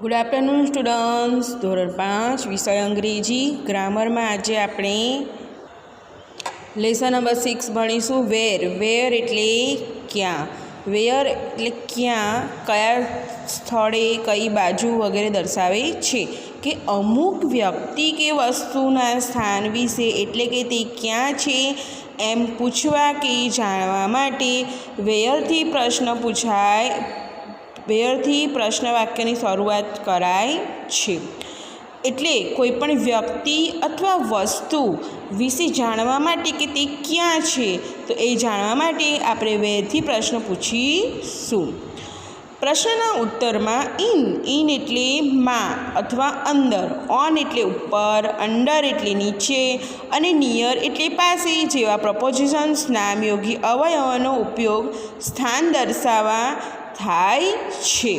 Good afternoon students. ધોરણ 5 વિષય અંગ્રેજી ગ્રામરમાં આજે આપણે લેસન નંબર 6 ભણીશું. વેર એટલે ક્યાં. વેર એટલે ક્યાં, કયા સ્થળે, કઈ બાજુ વગેરે દર્શાવે છે કે અમુક વ્યક્તિ કે વસ્તુના સ્થાન વિશે એટલે કે તે ક્યાં છે એમ પૂછવા કે જાણવા માટે વેરથી પ્રશ્ન પૂછાય. વેરથી પ્રશ્ન વાક્યની શરૂઆત કરાય છે. એટલે કોઈપણ વ્યક્તિ અથવા વસ્તુ વિશે જાણવા માટે કે તે ક્યાં છે તો એ જાણવા માટે આપણે વેરથી પ્રશ્ન પૂછીશું. પ્રશ્નના ઉત્તરમાં ઇન એટલે માં અથવા અંદર, ઓન એટલે ઉપર, અંડર એટલે નીચે અને નિયર એટલે પાસે જેવા પ્રપોઝિશન્સ નામયોગી અવયવોનો ઉપયોગ સ્થાન દર્શાવવા થાય છે.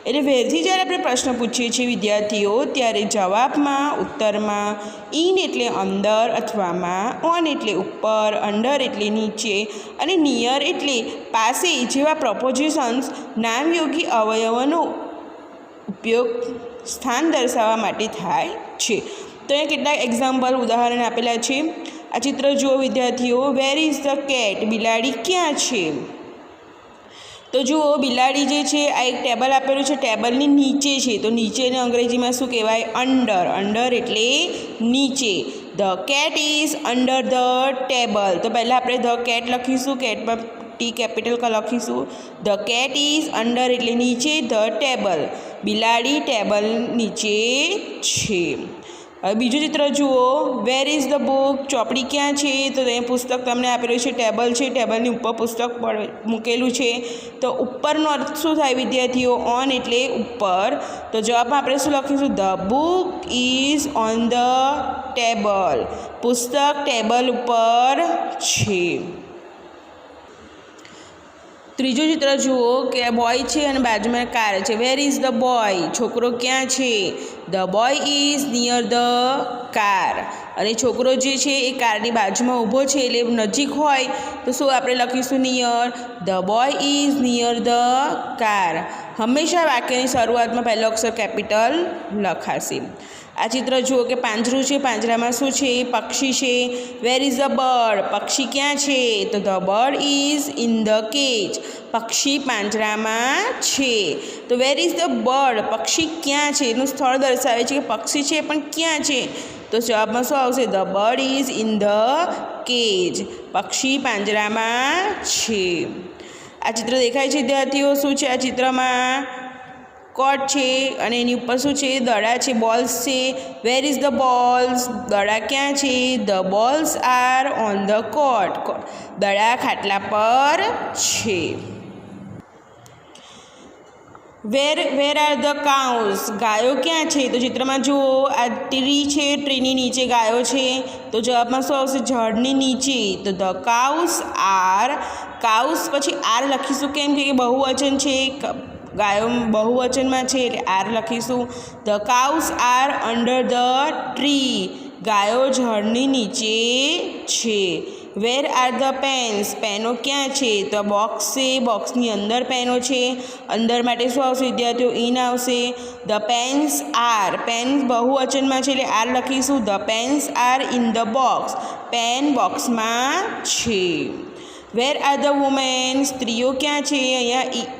એટલે વેરથી જ્યારે આપણે પ્રશ્ન પૂછીએ છીએ વિદ્યાર્થીઓ, ત્યારે જવાબમાં ઉત્તરમાં ઇન એટલે અંદર અથવા માં, ઓન એટલે ઉપર, અંડર એટલે નીચે અને નિયર એટલે પાસે જેવા પ્રપોઝિશન્સ નામયોગી અવયવોનો ઉપયોગ સ્થાન દર્શાવવા માટે થાય છે. તો અહીંયા કેટલાક એક્ઝામ્પલ ઉદાહરણ આપેલા છે. આ ચિત્ર જુઓ વિદ્યાર્થીઓ. વેર ઇઝ ધ કેટ. બિલાડી ક્યાં છે? તો જુઓ, બિલાડી જે છે આ એક ટેબલ આપેલું છે, ટેબલની નીચે છે. તો નીચેને અંગ્રેજીમાં શું કહેવાય? અંડર. અંડર એટલે નીચે. The cat is under the table. તો પહેલાં આપણે ધ કેટ લખીશું, કેટમાં ટી કેપિટલ લખીશું. ધ કેટ ઇઝ અંડર એટલે નીચે, ધ ટેબલ. બિલાડી ટેબલ નીચે છે. હવે બીજું ચિત્ર જુઓ. વેર ઇઝ ધ બુક. ચોપડી ક્યાં છે? તો અહીંયા પુસ્તક તમને આપેલું છે, ટેબલ છે, ટેબલની ઉપર પુસ્તક મૂકેલું છે. તો ઉપરનો અર્થ શું થાય વિદ્યાર્થીઓ? ઓન એટલે ઉપર. તો જવાબમાં આપણે શું લખીશું? The book is on the table. પુસ્તક ટેબલ ઉપર છે. ત્રીજું ચિત્ર જુઓ કે બોય છે અને બાજુમાં કાર છે. Where is the boy. છોકરો ક્યાં છે? The boy is near the car. અને છોકરો જે છે એ કારની બાજુમાં ઊભો છે એટલે નજીક હોય તો શું આપણે લખીશું? Near. The boy is near the car. હંમેશા વાક્યની શરૂઆતમાં પહેલો અક્ષર કેપિટલ લખાશે. આ ચિત્ર જુઓ કે પાંજરું છે, પાંજરામાં શું છે? પક્ષી છે. Where is the bird. પક્ષી ક્યાં છે? તો the bird is in the cage. પક્ષી પાંજરામાં છે. તો વેર ઇઝ ધ બર્ડ. પક્ષી ક્યાં છે એનું સ્થળ દર્શાવે છે કે પક્ષી છે પણ ક્યાં છે? તો જવાબમાં શું આવશે? The bird is in the cage. પક્ષી પાંજરામાં છે. આ ચિત્ર દેખાય છે વિદ્યાર્થીઓ? શું છે આ ચિત્રમાં? કોટ છે અને એની ઉપર શું છે? દડા છે, બોલ્સ છે. Where is the balls. દડા ક્યાં છે? The balls are on the cot. દડા ખાટલા પર છે. Where are the cows. ગાયો ક્યાં છે? તો ચિત્રમાં જુઓ, આ ટ્રી છે, ટ્રીની નીચે ગાયો છે. તો જવાબમાં શું આવશે? ઝાડની નીચે. તો ધ કાઉસ આર. કાઉસ પછી આર લખીશું કેમ કે બહુવચન છે, ગાયો બહુવચનમાં છે એટલે આર લખીશું. The cows are under the tree. ગાયો ઝાડની નીચે છે. Where are the pens. પેનો ક્યાં છે? તો બોક્સ છે, બોક્સની અંદર પેનો છે. અંદર માટે શું આવશે વિદ્યાર્થીઓ? ઇન આવશે. The pens are. પેન બહુવચનમાં છે એટલે આર લખીશું. The pens are in the box. Pen બોક્સમાં છે. Where are the women. સ્ત્રીઓ ક્યાં છે? અહીંયા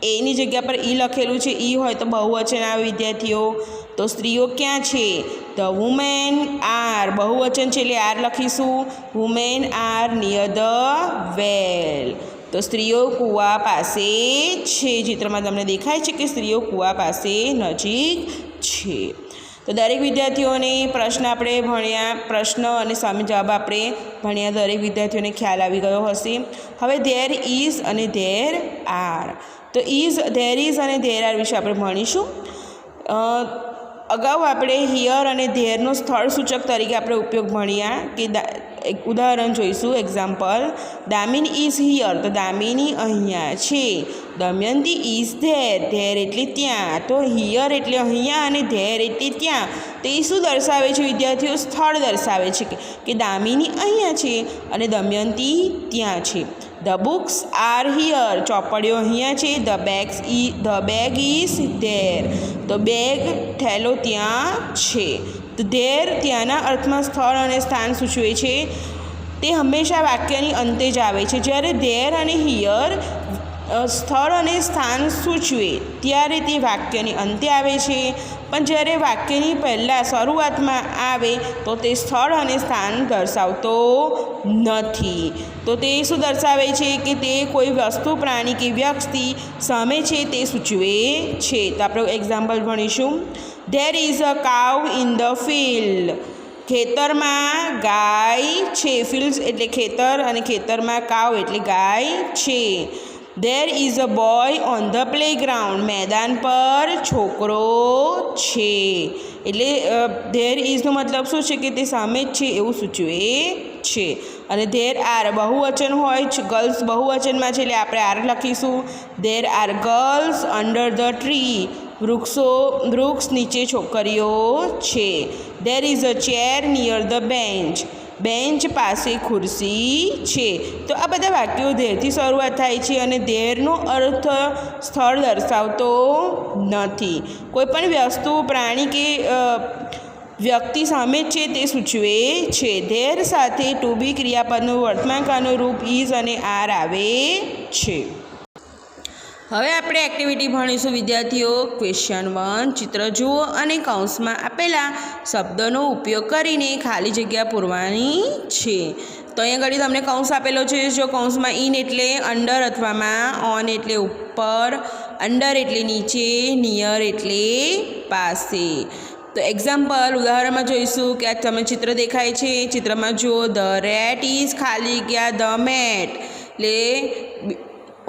એની જગ્યા પર ઈ લખેલું છે, ઈ હોય તો બહુવચન આવે વિદ્યાર્થીઓ. તો સ્ત્રીઓ ક્યાં છે? The women are. બહુવચન છે એટલે આર લખીશું. Women are near the well. તો સ્ત્રીઓ કૂવા પાસે છે. ચિત્રમાં તમને દેખાય છે કે સ્ત્રીઓ કૂવા પાસે નજીક છે. તો દરેક વિદ્યાર્થીઓને પ્રશ્ન આપણે ભણ્યા, પ્રશ્ન અને સામે જવાબ આપણે ભણ્યા. દરેક વિદ્યાર્થીઓને ખ્યાલ આવી ગયો હશે. હવે ધેર ઇઝ અને ધેર આર. તો ધેર ઇઝ અને ધેર આર વિશે આપણે ભણીશું. અગાઉ આપણે હિયર અને ધેરનો સ્થળ સૂચક તરીકે આપણે ઉપયોગ ભણ્યા કે એક ઉદાહરણ જોઈશું. એક્ઝામ્પલ. Damini is here. તો દામિની અહીંયા છે. Damayanti is there. ધેર એટલે ત્યાં. તો હિયર એટલે અહીંયા અને ધેર એટલે ત્યાં. તો એ શું દર્શાવે છે વિદ્યાર્થીઓ? સ્થળ દર્શાવે છે કે દામિની અહીંયા છે અને દમયંતી ત્યાં છે. The books are here. ચોપડીઓ અહીંયા છે. The bag is there. તો બેગ થેલો ત્યાં છે. તો ધેર ત્યાંના અર્થમાં સ્થળ અને સ્થાન સૂચવે છે. તે હંમેશા વાક્યની અંતે જ આવે છે. જ્યારે ધેર અને હિયર સ્થળ અને સ્થાન સૂચવે ત્યારે તે વાક્યની અંતે આવે છે. પણ જ્યારે વાક્યની પહેલાં શરૂઆતમાં આવે તો તે સ્થળ અને સ્થાન દર્શાવતો નથી. તો તે શું દર્શાવે છે કે તે કોઈ વસ્તુ, પ્રાણી કે વ્યક્તિ સામે છે તે સૂચવે છે. તો આપણે એક્ઝામ્પલ ભણીશું. There is a cow in the field. ખેતરમાં ગાય છે. ફિલ્ડ્સ એટલે ખેતર અને ખેતરમાં કાઉ એટલે ગાય છે. There is a boy on the playground. મેદાન પર છોકરો છે. એટલે ધેર ઇઝનો મતલબ શું છે કે તે સામે જ છે એવું સૂચવે છે. અને ધેર આર બહુવચન હોય, ગર્લ્સ બહુવચનમાં છે એટલે આપણે આર લખીશું. There are girls under the tree. વૃક્ષ નીચે છોકરીઓ છે. There is a chair near the bench. Bench પાસે ખુરશી છે. તો આ બધા વાક્યો ધેરથી શરૂઆત થાય છે અને ધેરનો અર્થ સ્થળ દર્શાવતો નથી. કોઈપણ વસ્તુ, પ્રાણી કે વ્યક્તિ સામે જ છે તે સૂચવે છે. ધેર સાથે ટુ બી ક્રિયાપદનું વર્તમાનકાળનું રૂપ ઇઝ અને આર આવે છે. હવે આપણે એક્ટિવિટી ભણીશું વિદ્યાર્થીઓ. ક્વેશ્ચન 1, ચિત્ર જુઓ અને કૌંસમાં આપેલા શબ્દોનો ઉપયોગ કરીને ખાલી જગ્યા પૂરવાની છે. તો અહીંયા આગળ તમને કૌંસ આપેલો છે. જો કૌંસમાં ઇન એટલે અંડર અથવામાં, ઓન એટલે ઉપર, અંડર એટલે નીચે, નિયર એટલે પાસે. તો એક્ઝામ્પલ ઉદાહરણમાં જોઈશું કે આ તમે ચિત્ર દેખાય છે. ચિત્રમાં જુઓ, ધ રેટ ઇઝ ખાલી ગયા ધ મેટ. એટલે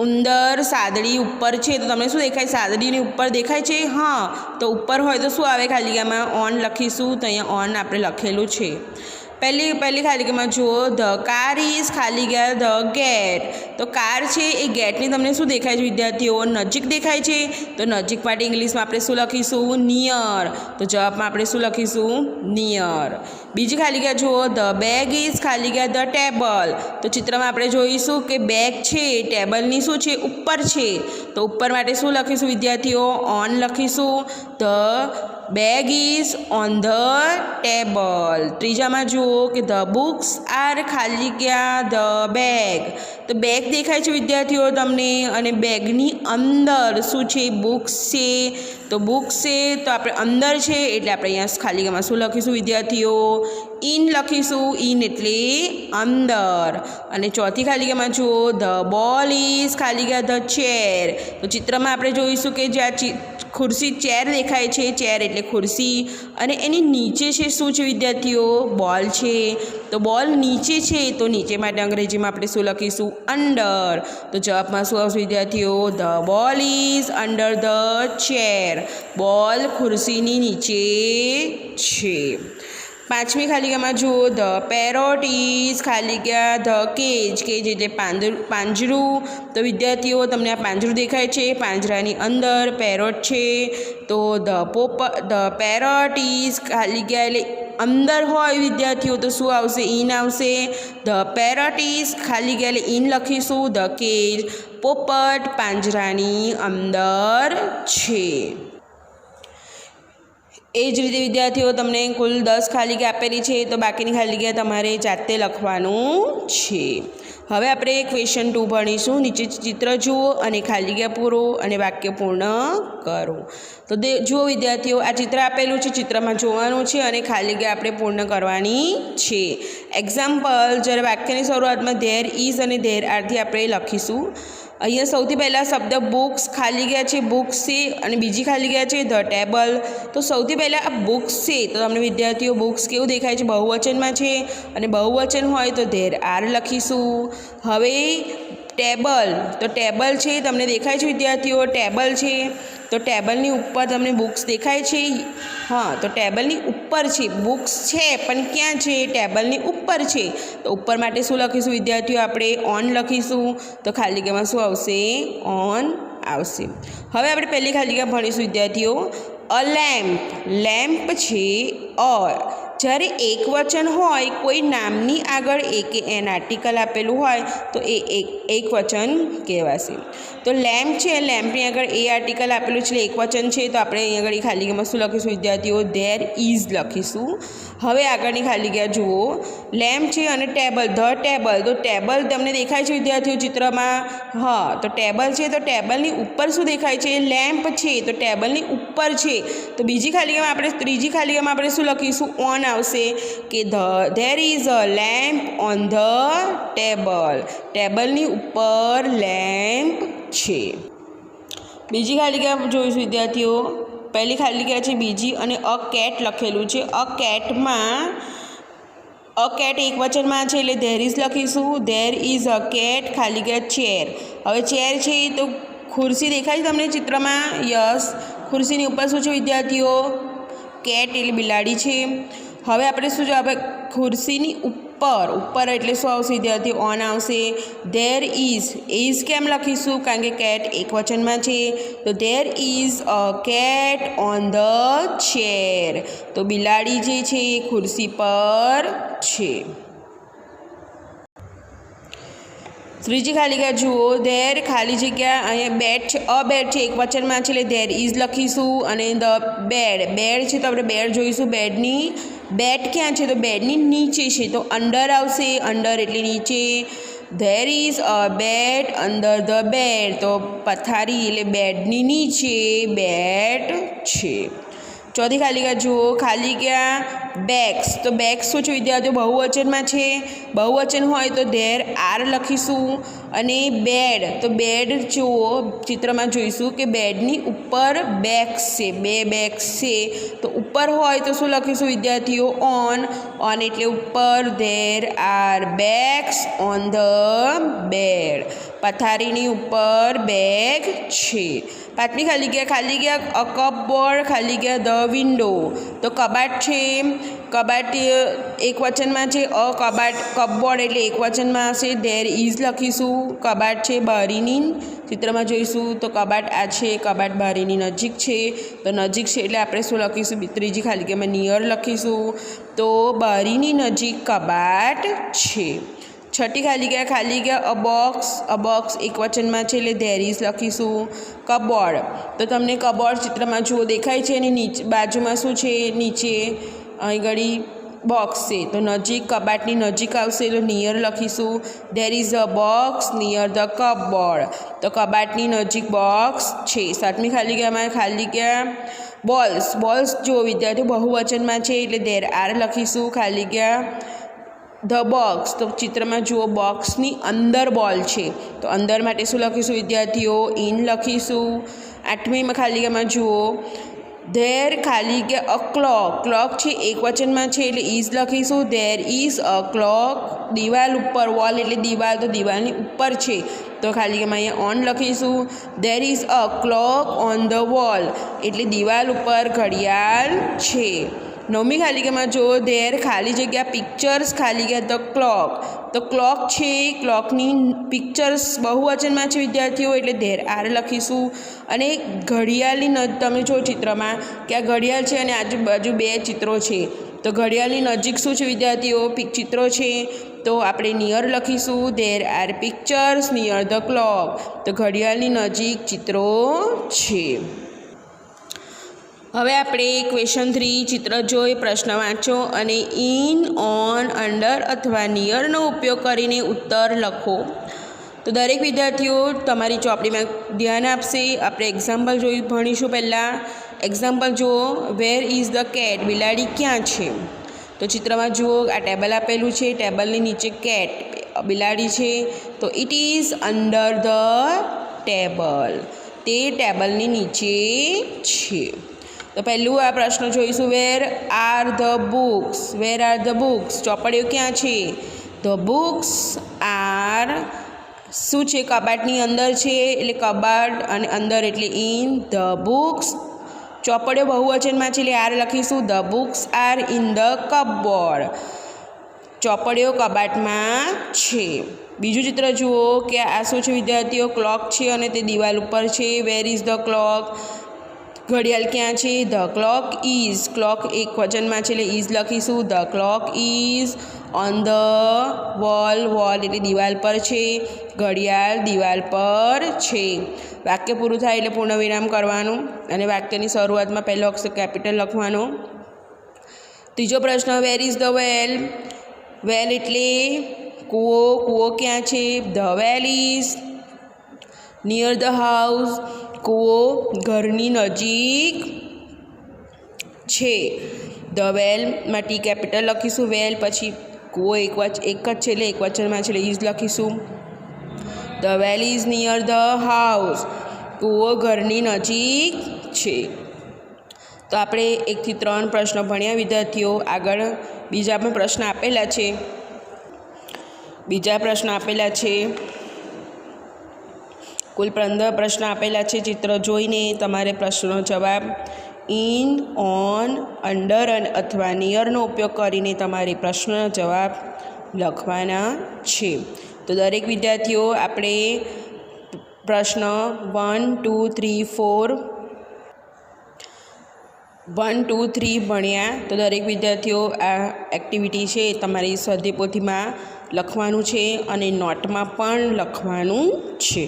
ઉંદર સાદડી ઉપર છે. તો તમને શું દેખાય? સાદડીની ઉપર દેખાય છે. હા, તો ઉપર હોય તો શું આવે ખાલીગામાં? ઓન લખીશું. તો અહીંયા ઓન આપણે લખેલું છે. પહેલી ખાલી જગ્યામાં જુઓ, ધ કાર ઇઝ ખાલી ગયા ધ ગેટ. તો કાર છે એ ગેટની તમને શું દેખાય છે વિદ્યાર્થીઓ? નજીક દેખાય છે. તો નજીક માટે ઇંગ્લિશમાં આપણે શું લખીશું? નિયર. તો જવાબમાં આપણે શું લખીશું? નિયર. બીજી ખાલી જગ્યા જુઓ, ધ બેગ ઇઝ ખાલી ગયા ધ ટેબલ. તો ચિત્રમાં આપણે જોઈશું કે બેગ છે ટેબલની શું છે? ઉપર છે. તો ઉપર માટે શું લખીશું વિદ્યાર્થીઓ? ઓન લખીશું. The bag is on the table. ત્રીજામાં જુઓ કે ધ બુક્સ આર ખાલી ગયા ધ બેગ. તો બેગ દેખાય છે વિદ્યાર્થીઓ તમને, અને બેગની અંદર શું છે? બુક્સ છે. તો બુક્સ છે તો આપણે અંદર છે એટલે આપણે અહીંયા ખાલી જગ્યામાં શું લખીશું વિદ્યાર્થીઓ? ઇન લખીશું. ઇન એટલે અંદર. અને ચોથી ખાલી જગ્યામાં જુઓ, ધ બોલ ઇઝ ખાલી ગયા ધ ચેર. તો ચિત્રમાં આપણે જોઈશું કે જ્યાં ખુરશી ચેર દેખાય છે, ચેર એટલે ખુરશી, અને એની નીચે છે શું છે વિદ્યાર્થીઓ? બોલ છે. તો બોલ નીચે છે તો નીચે માટે અંગ્રેજીમાં આપણે શું લખીશું? અંડર. તો જવાબમાં શું આવશે વિદ્યાર્થીઓ? The ball is under the chair. બોલ ખુરશીની નીચે છે. પાંચમી ખાલી જગ્યામાં જુઓ, ધ પેરોટ ઇઝ ખાલી ગયા ધ કેજ. કેજ એટલે પાંજરું. તો વિદ્યાર્થીઓ તમને આ પાંજરું દેખાય છે, પાંજરાની અંદર પેરોટ છે. તો ધ પેરોટ ઇઝ ખાલી ગયા એટલે અંદર હોય વિદ્યાર્થીઓ તો શું આવશે? ઇન આવશે. ધ પેરોટ ઇઝ ખાલી ગયા એટલે ઇન લખીશું. ધ કેજ પોપટ પાંજરાની અંદર છે. એ જ રીતે વિદ્યાર્થીઓ તમને કુલ 10 ખાલી જગ્યા આપેલી છે, તો બાકીની ખાલી જગ્યા તમારે જાતે લખવાનું છે. હવે આપણે ક્વેશ્ચન 2 ભણીશું. નીચે ચિત્ર જુઓ અને ખાલી જગ્યા પૂરો અને વાક્ય પૂર્ણ કરો. તો જુઓ વિદ્યાર્થીઓ, આ ચિત્ર આપેલું છે, ચિત્રમાં જોવાનું છે અને ખાલી જગ્યા આપણે પૂર્ણ કરવાની છે. એક્ઝામ્પલ, જ્યારે વાક્યની શરૂઆતમાં ધેર ઇઝ અને ધેર આરથી આપણે લખીશું. અહીંયા સૌથી પહેલાં શબ્દ બુક્સ ખાલી ગયા છે, બુક્સ છે, અને બીજી ખાલી ગયા છે ધ ટેબલ. તો સૌથી પહેલાં આ બુક્સ છે તો તમને વિદ્યાર્થીઓ બુક્સ કેવું દેખાય છે? બહુવચનમાં છે, અને બહુવચન હોય તો ધેર આર લખીશું. હવે ટેબલ, તો ટેબલ છે તમને દેખાય છે વિદ્યાર્થીઓ? ટેબલ છે તો ટેબલની ઉપર તમને બુક્સ દેખાય છે? હા, તો ટેબલની ઉપર છે. બુક્સ છે પણ ક્યાં છે? ટેબલની ઉપર છે. તો ઉપર માટે શું લખીશું વિદ્યાર્થીઓ? આપણે ઓન લખીશું. તો ખાલી જગ્યામાં શું આવશે? ઓન આવશે. હવે આપણે પહેલી ખાલી જગ્યા ભણીશું વિદ્યાર્થીઓ. અ લેમ્પ. લેમ્પ છે. જ્યારે એકવચન હોય કોઈ નામની આગળ એ કે એન આર્ટિકલ આપેલું હોય તો એ એકવચન કહેવાશે. તો લેમ્પ છે, લેમ્પની આગળ એ આર્ટિકલ આપેલું છે એટલે એકવચન છે, તો આપણે અહીં આગળ ખાલી જગ્યામાં શું લખીશું વિદ્યાર્થીઓ? ધેર ઇઝ લખીશું. હવે આગળની ખાલી જગ્યા જુઓ, લેમ્પ છે અને ટેબલ, ધ ટેબલ. તો ટેબલ તમને દેખાય છે વિદ્યાર્થીઓ ચિત્રમાં? હા, તો ટેબલ છે તો ટેબલની ઉપર શું દેખાય છે? લેમ્પ છે, તો ટેબલની ઉપર છે. તો ત્રીજી ખાલી જગ્યામાં આપણે શું લખીશું? ઓન આવશે કે there is a lamp on the table. ટેબલની ઉપર લેમ્પ છે. બીજી ખાલી જગ્યા જોઈશું વિદ્યાર્થીઓ. પહેલી ખાલી જગ્યા છે બીજી અને અ કેટ લખેલું છે. અ કેટ એક વચનમાં છે એટલે ધેર ઇઝ લખીશું. ધેર ઇઝ અ કેટ ખાલી જગ્યા ચેર. હવે ચેર છે તો ખુરશી દેખાય છે તમને ચિત્રમાં? યસ. ખુરશીની ઉપર શું છે વિદ્યાર્થીઓ? કેટ એટલે બિલાડી છે. હવે આપણે શું જો આપણે ખુરશીની ઉપર એટલે શું આવશે વિદ્યાર્થીઓ? ઓન આવશે. ધેર ઇઝ કેમ લખીશું? કારણ કે કેટ એક વચનમાં છે. તો there is a cat on the chair. તો બિલાડી જે છે એ ખુરશી પર છે. ત્રીજી ખાલી જગ્યા જુઓ, ધેર ખાલી જગ્યા અહીંયા બેડ છે, અ બેડ છે એક વચનમાં છે એટલે ધેર ઇઝ લખીશું. અને ધ બેડ છે તો આપણે બેડ જોઈશું. બેડ ક્યાં છે? તો બેડની નીચે છે તો અંડર આવશે. અંડર એટલે નીચે. There is a bed under the bed. તો પથારી એટલે બેડની નીચે બેડ છે. ચોથી ખાલી જગ્યા જુઓ, ખાલી જગ્યા બેગ્સ. તો બેગ્સ શું છે વિદ્યાર્થીઓ? બહુવચનમાં છે. બહુવચન હોય તો ધેર આર લખીશું. અને બેડ, તો બેડ જુઓ ચિત્રમાં જોઈશું કે બેડની ઉપર બેગ્સ છે, બે બેગ્સ છે. તો ઉપર હોય તો શું લખીશું વિદ્યાર્થીઓ? ઓન. ઓન એટલે ઉપર. There are bags on the bed. પથારીની ઉપર બેગ છે. પાંચમી ખાલી ગયા અ કપબોર્ડ ખાલી ગયા ધ વિન્ડો. તો કબાટ છે, કબાટ એક વચનમાં છે. કપબોર્ડ એટલે એક વચનમાં હશે. ધેર ઇઝ લખીશું. કબાટ છે બારીની ચિત્રમાં જોઈશું તો કબાટ આ છે, કબાટ બારીની નજીક છે. તો નજીક છે એટલે આપણે શું લખીશું? ત્રીજી ખાલી ગયામાં નિયર લખીશું. તો બારીની નજીક કબાટ છે. છઠ્ઠી ખાલી ગયા અ બોક્સ એક વચનમાં છે એટલે ધેર ઇઝ લખીશું. કબોર્ડ, તો તમને કબોર્ડ ચિત્રમાં જુઓ દેખાય છે અને નીચે બાજુમાં શું છે? નીચે અહીં ઘડી બોક્સ છે તો નજીક, કબાટની નજીક આવશે તો નિયર લખીશું. There is a box near the cupboard. તો કબાટની નજીક બોક્સ છે. સાતમી ખાલી ગયા બોલ્સ જો વિદ્યાર્થીઓ બહુવચનમાં છે એટલે ધેર આર લખીશું. ખાલી ગયા ધ બોક્સ, તો ચિત્રમાં જુઓ બોક્સની અંદર બોલ છે તો અંદર માટે શું લખીશું વિદ્યાર્થીઓ? ઇન લખીશું. આઠમીમાં ખાલી ગયામાં જુઓ ધેર ખાલી ગયા અ ક્લોક છે એક વચનમાં છે એટલે ઇઝ લખીશું. There is a clock. દિવાલ ઉપર, વોલ એટલે દિવાલ, તો દિવાલની ઉપર છે તો ખાલી ગયામાં અહીંયા ઓન લખીશું. There is a clock on the wall એટલે દિવાલ ઉપર ઘડિયાળ છે. નવમી ખાલી જગ્યામાં જો ધેર ખાલી જગ્યા પિક્ચર્સ ખાલી ગયા ધ ક્લોક. તો ક્લોક છે, ક્લોકની પિક્ચર્સ બહુવચનમાં છે વિદ્યાર્થીઓ એટલે ધેર આર લખીશું. અને ઘડિયાળની તમે જો ચિત્રમાં કે આ ઘડિયાળ છે અને આજુબાજુ બે ચિત્રો છે તો ઘડિયાળની નજીક શું છે વિદ્યાર્થીઓ? ચિત્રો છે તો આપણે નિયર લખીશું. There are pictures near the clock. તો ઘડિયાળની નજીક ચિત્રો છે. હવે આપણે ક્વેશ્ચન 3 ચિત્ર જોઈ પ્રશ્ન વાંચો અને ઇન, ઓન, અંડર અથવા નિયરનો ઉપયોગ કરીને ઉત્તર લખો. તો દરેક વિદ્યાર્થીઓ તમારી ચોપડીમાં ધ્યાન આપશે. આપણે એક્ઝામ્પલ ભણીશું. પહેલાં એક્ઝામ્પલ જુઓ. વેર ઇઝ ધ કેટ? બિલાડી ક્યાં છે? તો ચિત્રમાં જુઓ આ ટેબલ આપેલું છે, ટેબલની નીચે કેટ બિલાડી છે તો it is under the table. તે ટેબલની નીચે છે. તો પહેલું આ પ્રશ્ન જોઈશું. વેર are the books? Wear are the books? ચોપડીઓ ક્યાં છે? ધ બુક્સ આર શું છે? કબાટની અંદર છે એટલે કબાટ અને અંદર એટલે ઇન. ધ બુક્સ ચોપડીઓ બહુવચનમાં છે એટલે આર લખીશું. The books are in the cupboard. ચોપડીઓ કબાટમાં છે. બીજું ચિત્ર જુઓ કે આ શું છે વિદ્યાર્થીઓ? ક્લોક છે અને તે દિવાલ ઉપર છે. Where is the clock? ઘડિયાળ ક્યાં છે? The clock is. ક્લોક એક વચનમાં છે એટલે ઇઝ લખીશું. The clock is on the wall. Wall એટલે દિવાલ પર છે. ઘડિયાળ દિવાલ પર છે. વાક્ય પૂરું થાય એટલે પૂર્ણ વિરામ કરવાનું અને વાક્યની શરૂઆતમાં પહેલો અક્ષર કેપિટલ લખવાનો. ત્રીજો પ્રશ્ન, વેર ઇઝ ધ વેલ? વેલ એટલે કૂવો. કૂવો ક્યાં છે? The well is near the house. કૂવો ઘરની નજીક છે. ધ વેલમાં ટી કેપિટલ લખીશું. વેલ પછી કૂવો એક જ છે એટલે એક વચનમાં છે એટલે ઇઝ લખીશું. The well is near the house. કૂવો ઘરની નજીક છે. તો આપણે 1 થી 3 પ્રશ્નો ભણ્યા વિદ્યાર્થીઓ. આગળ બીજા પણ પ્રશ્ન આપેલા છે. કુલ 15 પ્રશ્ન આપેલા છે. ચિત્ર જોઈને તમારે પ્રશ્નનો જવાબ ઇન, ઓન, અંડર અથવા નિયરનો ઉપયોગ કરીને તમારે પ્રશ્નનો જવાબ લખવાના છે. તો દરેક વિદ્યાર્થીઓ આપણે પ્રશ્ન 1, 2, 3, 4 1, 2, 3 ભણ્યા. તો દરેક વિદ્યાર્થીઓ આ એક્ટિવિટી છે તમારી સ્વાધ્યાય પોથીમાં લખવાનું છે અને નોટમાં પણ લખવાનું છે.